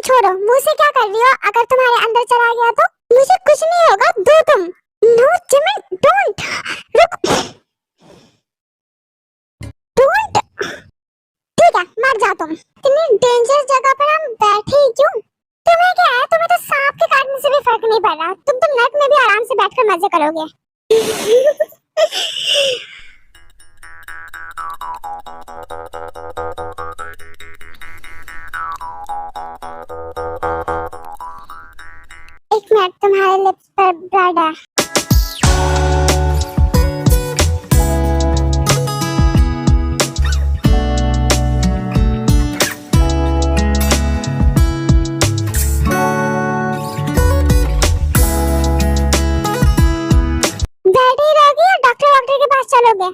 छोड़ो, मुझे से क्या कर रही हो? अगर तुम्हारे अंदर चला गया तो मुझे कुछ नहीं होगा, दो तुम। No Jimin, don't. रुक, डोंट। ठीक है, मर जा तुम। इतनी डेंजरस जगह पर हम बैठे ही क्यों? तुम्हें क्या है? तुम्हें तो सांप के काटने से भी फर्क नहीं पड़ रहा। तुम तो नेट में भी आराम से बैठकर मजे करोगे। एक मिनट, तुम्हारे लिप्स पर ब्लड है। डॉक्टर के पास चलोगे?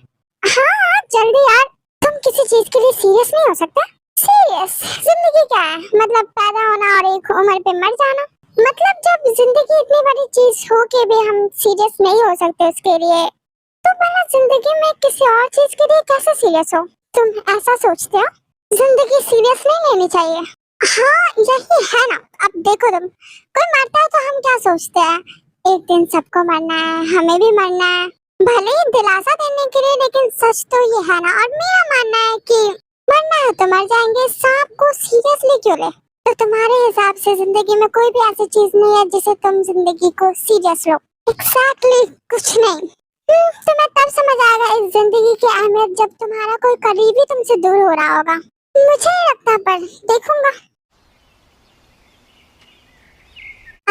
हाँ जल्दी यार। तुम किसी चीज के लिए सीरियस नहीं हो सकते? सीरियस? जिंदगी क्या है? मतलब पैदा होना और एक उम्र पे मर जाना। मतलब जब जिंदगी इतनी बड़ी चीज हो के भी हम सीरियस नहीं हो सकते उसके लिए, तो भला जिंदगी में किसी और चीज के लिए कैसे सीरियस हो? तुम ऐसा सोचते हो? जिंदगी सीरियस नहीं लेनी चाहिए। हाँ यही है ना। अब देखो तुम, कोई मरता है तो हम क्या सोचते हैं? एक दिन सबको मरना है, हमें भी मरना है। भले ही दिलासा देने के लिए, लेकिन सच तो ये है ना। और मेरा मानना है कि मरना है तो मर जाएंगे, सांप को सीरियसली क्यों ले? तो तुम्हारे हिसाब से जिंदगी में कोई भी ऐसी चीज नहीं है जिसे तुम जिंदगी को सीरियस लो? एग्जैक्टली कुछ नहीं। तुम्हें तब समझ आएगा इस जिंदगी की अहमियत जब तुम्हारा कोई करीबी तुमसे दूर हो रहा होगा। मुझे नहीं लगता, पर देखूंगा।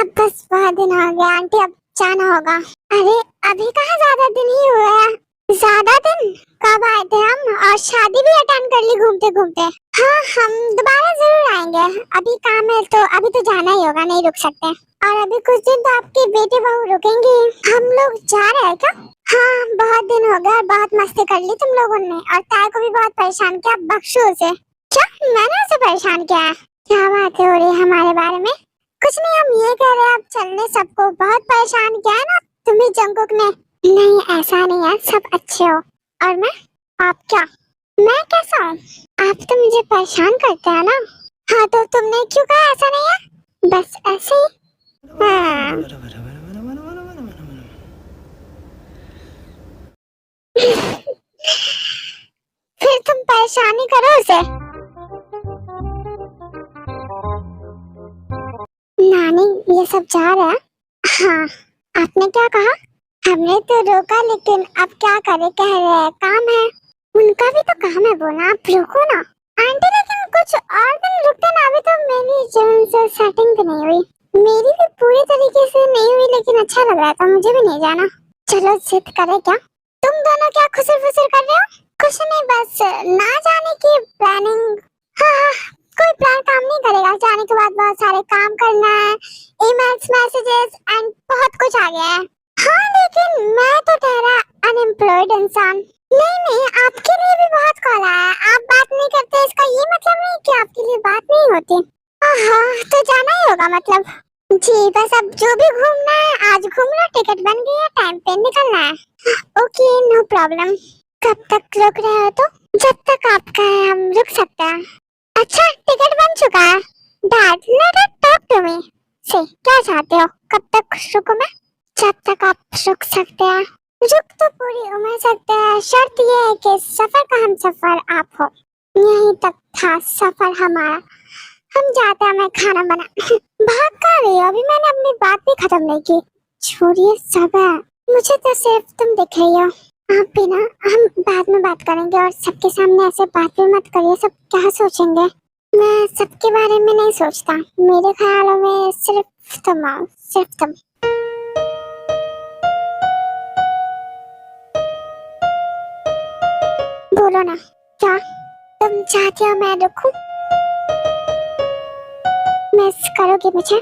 अब बस बहुत दिन हो गया आंटी, अब जाना होगा। अरे अभी कहाँ ज्यादा दिन ही हुए हैं। ज्यादा दिन? कब आए थे हम? और शादी भी अटेंड कर ली घूमते घूमते। हाँ हम दोबारा जरूर आएंगे। अभी काम है तो अभी तो जाना ही होगा, नहीं रुक सकते। और अभी कुछ दिन तो आपके बेटे बहू रुकेंगे। हम लोग जा रहे हैं क्या? हाँ बहुत दिन हो गया, बहुत मस्ती कर ली तुम लोगों ने। और ताई को भी बहुत परेशान किया, बख्शो उसे। क्या मैंने उसे परेशान किया? क्या बातें हो रही हमारे बारे में? कुछ नहीं, हम ये कह रहे हैं अब चलने। सबको बहुत परेशान किया है ना तुम्हें जंगकुक ने? नहीं ऐसा नहीं है, सब अच्छे हो। और मैं? आप क्या? मैं कैसा हूँ? आप तो मुझे परेशान करते हैं ना। हाँ तो तुमने क्यों कहा ऐसा नहीं है? बस ऐसे ही। हाँ। फिर तुम परेशानी करो उसे। नानी ये सब जा रहा है? हाँ। आपने क्या कहा? हमने तो रोका, लेकिन अब क्या करे, कह रहे हैं काम है। उनका भी तो काम है बोलना, आप रुको ना। आंटी लेकिन कुछ और दिन रुकते ना, अभी तो मेरी जीवन से सेटिंग भी नहीं हुई। मेरी भी पूरी तरीके से नहीं हुई, लेकिन अच्छा लग रहा था, मुझे भी नहीं जाना। चलो जिद करे क्या? तुम दोनों क्या खुसर फुसर कर रहे हो? कुछ नहीं, बस ना जाने की प्लानिंग। हाँ कोई प्लान काम नहीं करेगा। जाने के बाद बहुत सारे काम करना है, ईमेल्स, मैसेजेस एंड बहुत कुछ आ गया है। हाँ लेकिन मैं तो ठहरा अनएम्प्लॉयड इंसान। नहीं आपके लिए भी बहुत कॉल आया है। आप बात नहीं करते इसका ये मतलब नहीं कि आपके लिए बात नहीं होती। हाँ तो जाना ही होगा मतलब। जी बस अब जो भी घूमना है आज घूम लो, टिकट बन गई है, टाइम पे निकलना है। Okay no problem. कब तक रुक रहे हो? तो जब तक आपका है हम रुक सकते हैं। अच्छा टिकट बन चुका है। Dad let us talk to me. से क्या चाहते हो? कब तक रुकूं मैं? जब तक आप रुक सकते हैं। रुक तो पूरी उम्र सकते हैं, शर्त ये है कि सफर का हम सफर आप हो। यहीं तक था सफर हमारा। हम जाते हैं, मैं खाना बना। भाग कर रही हो? अभी मैंने अपनी बात भी खत्म नहीं की। छोड़िए सब है, मुझे तो सिर्फ तुम दिख रही हो। आप भी ना, हम बाद में बात करेंगे। और सबके सामने ऐसे बात भी मत करिए, सब क्या सोचेंगे। मैं सबके बारे में नहीं सोचता, मेरे ख्यालों में सिर्फ तुम आओ, सिर्फ तुम। बोलो ना, क्या तुम चाहती हो मैं रुकूं? मिस करोगे मुझे?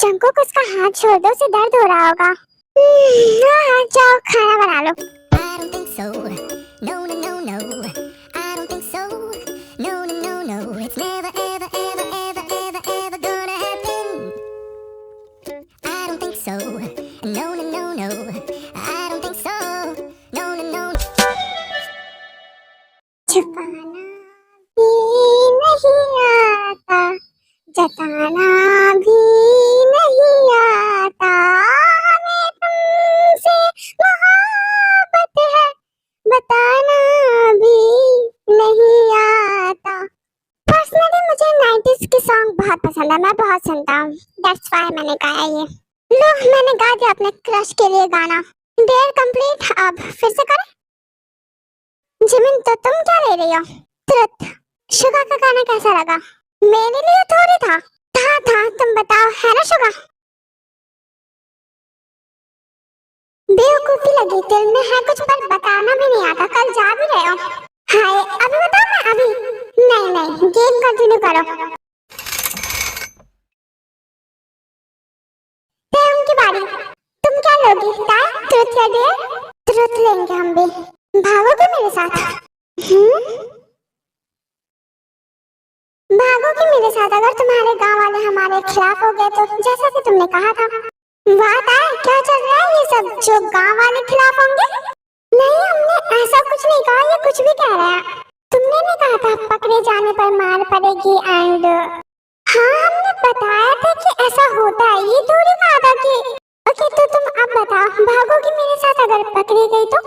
जंगकुक उसका हाथ छोड़ दो, उसे दर्द हो रहा होगा। हाँ जाओ खाना बना लो। I don't think so. No, no, no, no. I don't think so. No, no, no, no. It's never, ever, ever, ever, ever, ever gonna happen. I don't think so. No, no, no, no. I don't think so. No, no, no. छुपाना भी नहीं बताना भी नहीं आता हमें तुमसे मोहब्बत है, बताना भी नहीं आता। पर्सनली मुझे 90s के सॉन्ग बहुत पसंद है, मैं बहुत सुनता हूँ, दैट्स व्हाई मैंने गाया ये। लो मैंने गा दिया अपने क्रश के लिए गाना। डेयर कंप्लीट, अब फिर से करें। जिमिन तो तुम क्या ले रही हो? ट्रुथ, शुगा का गाना कैसा लगा? मेरे लिए थोड़ी था, तुम बताओ, है ना शुगा? बेवकूफी लगी, दिल में है कुछ पर बताना भी नहीं आता, कल जा भी रहे हो। हाय अभी बताओ ना, अभी नहीं, गेम कंटिन्यू करो। उनकी बारी, तुम क्या लोगी? ट्रुथ या डेयर? ट्रुथ लेंगे हम भी। भागोगे मेरे साथ? भागोगे मेरे साथ अगर तुम्हारे गांव वाले हमारे खिलाफ हो गए तो, जैसा कि तुमने कहा था। बात है क्या चल रहा है ये सब जो गांव वाले खिलाफ होंगे? नहीं हमने ऐसा कुछ नहीं कहा, ये कुछ भी कह रहा है। तुमने नहीं कहा था पकड़े जाने पर मार पड़ेगी एंड हाँ हमने बताया था कि ऐसा होता है, ये थोड़ी कहा था कि ओके। तो तुम अब बताओ, भागोगी मेरे साथ अगर पकड़ी गई तो?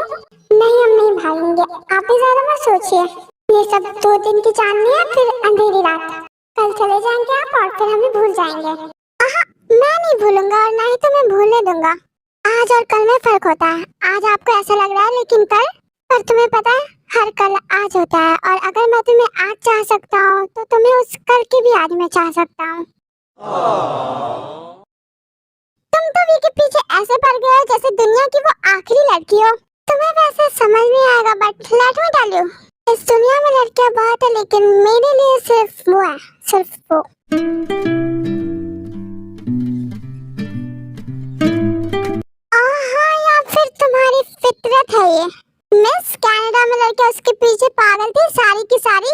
नहीं हम नहीं भागेंगे, आप भी ज्यादा मत सोचिए, ये सब 2 दिन की चांदनी है, फिर अंधेरी रात। कल चले जाएंगे आप और फिर हमें भूल जाएंगे। मैं नहीं भूलूंगा और ना ही तुम्हें भूलने दूंगा। आज और कल में फर्क होता है, आज आपको ऐसा लग रहा है लेकिन कल, पर तुम्हें पता है हर कल आज होता है, और अगर मैं तुम्हें आज चाह सकता हूँ तो तुम्हें उस कल की भी आज मैं चाह सकता हूँ। तुम तो वी के पीछे ऐसे पड़ गए हो जैसे दुनिया की वो आखिरी लड़की हो। तुम्हें वैसे समझ नहीं आएगा but let me tell you, इस दुनिया में लड़कियां बहुत है लेकिन मेरे लिए सिर्फ वो है, सिर्फ वो। या फिर तुम्हारी फितरत है ये। मिस कनाडा में लड़कियां उसके पीछे पागल थी सारी की सारी।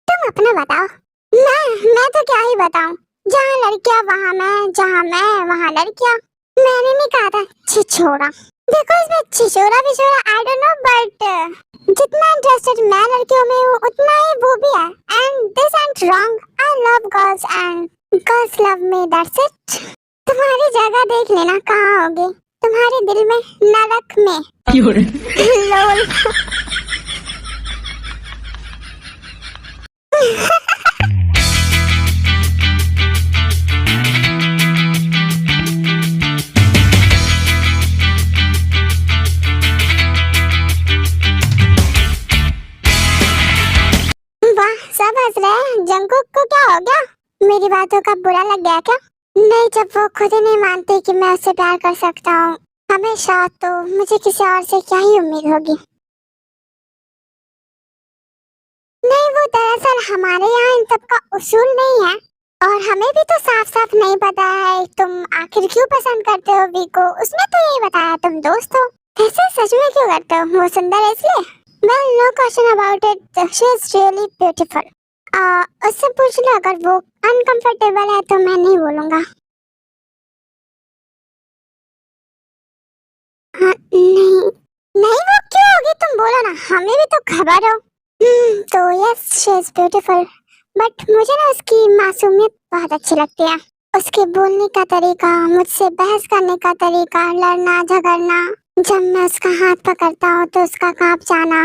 तुम अपना बताओ। मैं तो क्या ही बताऊं, जहाँ लड़कियां वहाँ मैं, जहाँ मैं वहाँ लड़कियां। मैंने नहीं कहा था छिछोरा, देखो इसमें छिछोरा विछोरा आई डोंट नो, बट जितना इंटरेस्टेड मैं लड़कियों में हूँ उतना ही वो भी है, and this and wrong. I love girls and girls love me, that's it. तुम्हारी जगह देख लेना कहाँ होगी, तुम्हारे दिल में, नरक में। लोल। वाह सब हंस रहे हैं, जंगकुक को क्या हो गया? मेरी बातों का बुरा लग गया क्या? नहीं, जब वो खुद ही नहीं मानते कि मैं उससे प्यार कर सकता हूँ हमेशा, तो मुझे किसी और से क्या ही उम्मीद होगी। नहीं वो दरअसल हमारे यहाँ इन सब का उसूल नहीं है, और हमें भी तो साफ साफ नहीं पता है तुम आखिर क्यों पसंद करते हो वी को। उसने तो यही बताया तुम दोस्त हो, ऐसे सच में क्यों करते हो? वो सुंदर है इसलिए? Well, no question about it. She is really beautiful. उससे पूछ लो, अगर वो अनकंफर्टेबल है तो मैं नहीं बोलूँगा। नहीं वो क्यों होगी, तुम बोलो ना, हमें भी तो खबर हो। तो yes she is beautiful, but मुझे ना उसकी मासूमियत बहुत अच्छी लगती है। उसके बोलने का तरीका, मुझसे बहस करने का तरीका, लड़ना झगड़ना, जब मैं उसका हाथ पकड़ता हूँ तो उसका कांप जाना,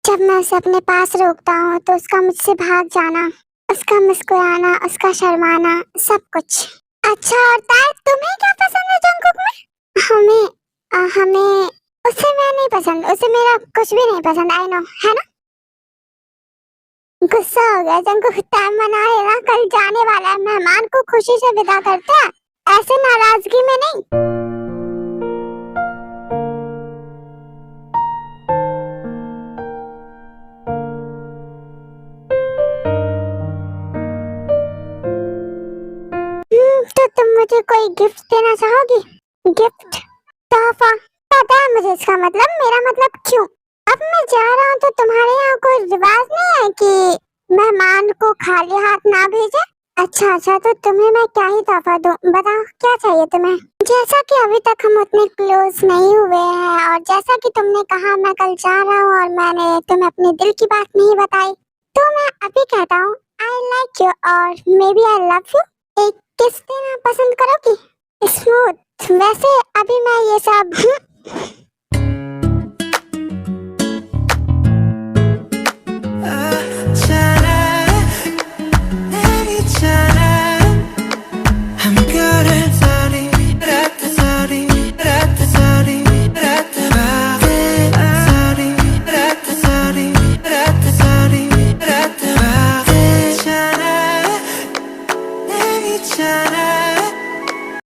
जब मैं उसे अपने पास रोकता हूँ तो उसका मुझसे भाग जाना, उसका मुस्कुराना, उसका शर्माना, सब कुछ। अच्छा और ताई, तुम्हें क्या पसंद है जंगकुक में? हमें उसे मैं नहीं पसंद, उसे मेरा कुछ भी नहीं पसंद, आई नो, है ना? गुस्सा हो गया जंगकुक, टाइम मना लेना, कल जाने वाला है, मेहमान को खुशी से विदा करते हैं, ऐसे नाराजगी में नहीं। तो तुम मुझे कोई गिफ्ट देना चाहोगी? गिफ्ट? तोहफा? पता है मुझे इसका मतलब, मेरा मतलब क्यों? अब मैं जा रहा हूँ तो तुम्हारे यहाँ कोई रिवाज नहीं है कि मेहमान को खाली हाथ ना भेजे? अच्छा तो तुम्हें मैं क्या ही तोहफा दूं, बताओ क्या चाहिए तुम्हें? जैसा कि अभी तक हम उतने क्लोज नहीं हुए हैं, और जैसा कि तुमने कहा मैं कल जा रहा हूँ और मैंने तुम्हें अपने दिल की बात नहीं बताई, तो मैं अभी कहता हूँ आई लाइक यू और maybe I love you. एक किस देना पसंद करोगी? स्मूथ। वैसे अभी मैं ये सब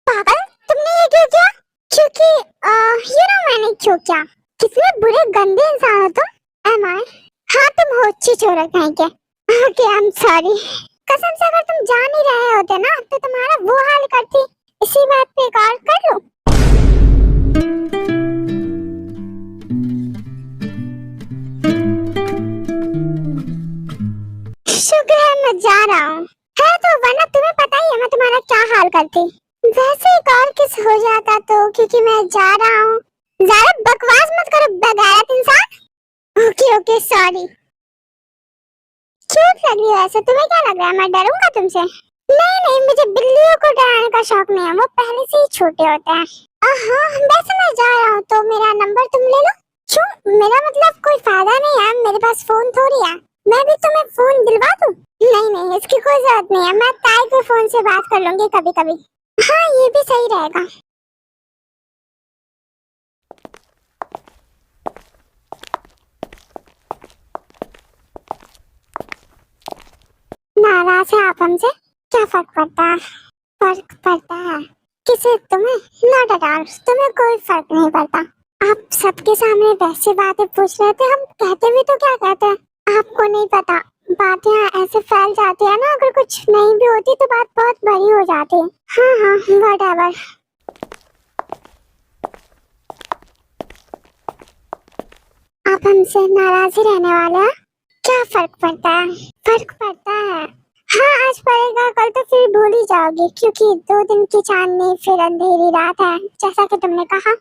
पागल, तुमने ये क्यों किया? क्योंकि मैंने क्यों किया? कितने बुरे गंदे इंसान हो तुम। एम आई? हाँ तुम हो छिछोरे कहीं के। Okay I am sorry. कसम से अगर तुम जान ही रहे होते ना तो तुम्हारा वो हाल करती। इसी बात पे एक और कर लो। शुक्र है मैं जा रहा हूँ। है तो वरना तुम्हें पता ही है मैं तुम्हारा क्या हाल करती। वैसे एक और किस हो जाता तो, क्योंकि मैं जा रहा हूँ। ज्यादा बकवास मत करो बेगैरत इंसान। Okay okay sorry. क्यूट लग रही हो ऐसे। तुम्हें क्या लग रहा है मैं डरूंगा तुमसे? नहीं नहीं, मुझे बिल्लियों को डराने का शौक नहीं है, वो पहले से ही छोटे होते हैं। वैसे मैं जा रहा हूँ तो मेरा नंबर तुम ले लो। क्यों? मेरा मतलब कोई फायदा नहीं है, मेरे पास फोन थोड़ी है। मैं भी तुम्हें फोन दिलवा दूं? नहीं नहीं, इसकी कोई जरूरत नहीं है, मैं ताई के फोन से बात कर लूंगी कभी कभी। हाँ ये भी सही रहेगा। नाराज है आप हमसे? क्या फर्क पड़ता है? फर्क पड़ता है किसे? तुम्हें? नॉट एट ऑल, तुम्हें कोई फर्क नहीं पड़ता। आप सबके सामने वैसे बातें पूछ रहे थे, हम कहते भी तो क्या कहते हैं। आपको नहीं पता, बातें ऐसे फैल जाती है ना, अगर कुछ नहीं भी होती तो बात बहुत बड़ी हो जाती है। हाँ व्हाटएवर। आप हमसे नाराज ही रहने वाले हैं? क्या फर्क पड़ता है? फर्क पड़ता है। हाँ आज पड़ेगा, कल तो फिर भूल ही जाओगी, क्योंकि 2 दिन की चांदनी फिर अंधेरी रात है, जैसा कि तुमने कहा।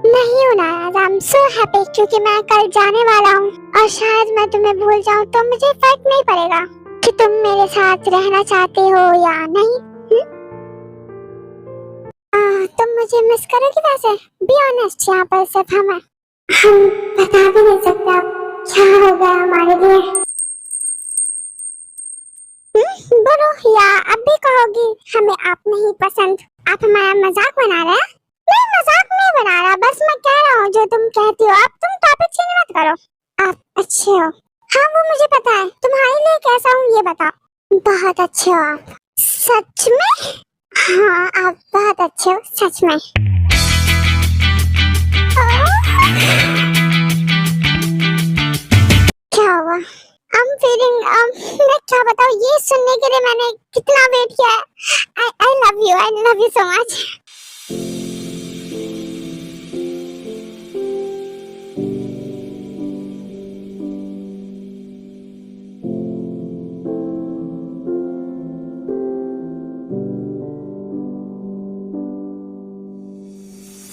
नहीं हूँ नाराज, आई एम सो हैप्पी, क्योंकि मैं कल जाने वाला हूँ और शायद मैं तुम्हें भूल जाऊँ तो मुझे फर्क नहीं पड़ेगा कि तुम मेरे साथ रहना चाहते हो या नहीं। तुम मुझे मिस करोगी वैसे? बी ऑनेस्ट, यहाँ पर सिर्फ हम बता भी नहीं सकते अब क्या हो गया हमारे लिए। बोलो, या अब भी कहोगी हमें आप नहीं पसंद? आप हमारा मजाक बना रहे हैं? नहीं मजाक नहीं बना रहा, बस मैं कह रहा हूँ जो तुम कहती हो। अब तुम टॉपिक चेंज मत करो। आप अच्छे हो। हाँ वो मुझे पता है, तुम्हारे लिए कैसा हूँ ये बताओ। बहुत अच्छे हो आप। सच में? हाँ आप बहुत अच्छे हो सच में। क्या हुआ? मैं क्या बताऊँ, ये सुनने के लिए मैंने कितना वेट किया है। I love you so much।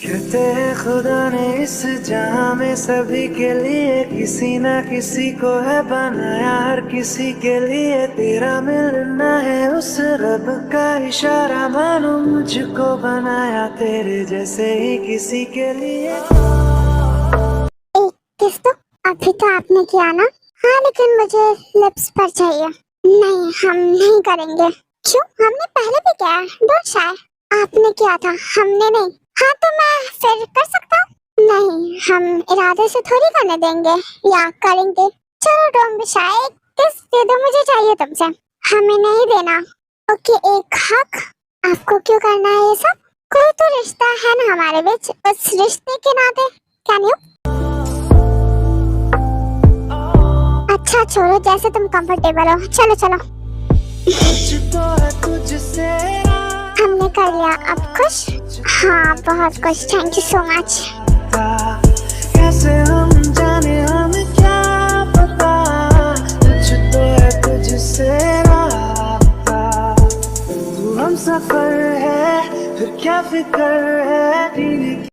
कहते खुदा ने इस जहां में सभी के लिए किसी ना किसी को है बनाया, हर किसी के लिए तेरा मिलना है उस रब का इशारा। मानो मुझको बनाया तेरे जैसे ही किसी के लिए। एक किस तो अभी तो आपने किया ना? हाँ लेकिन मुझे लिप्स पर चाहिए। नहीं हम नहीं करेंगे। क्यों? हमने पहले भी किया है, डोंट शाय। आपने किया था, हमने नहीं। हाँ तो मैं फिर कर सकता हूँ? नहीं, हम इरादे से थोड़ी करने देंगे या करेंगे। चलो डोंट बी शाय, एक किस दे दो, मुझे चाहिए तुमसे। हमें नहीं देना। ओके एक हक। आपको क्यों करना है ये सब? कोई तो रिश्ता है ना हमारे बीच, उस रिश्ते के नाते कैन यू? अच्छा छोड़ो, जैसे तुम कंफर्टेबल हो। चलो चलो। हमने कर लिया, अब खुश? हाँ बहुत खुश, थैंक यू सो मच। कैसे हम जाने हमें क्या पता, कुछ तो है तुझसे रास्ता। तू हम सफर है फिर क्या फिक्र है।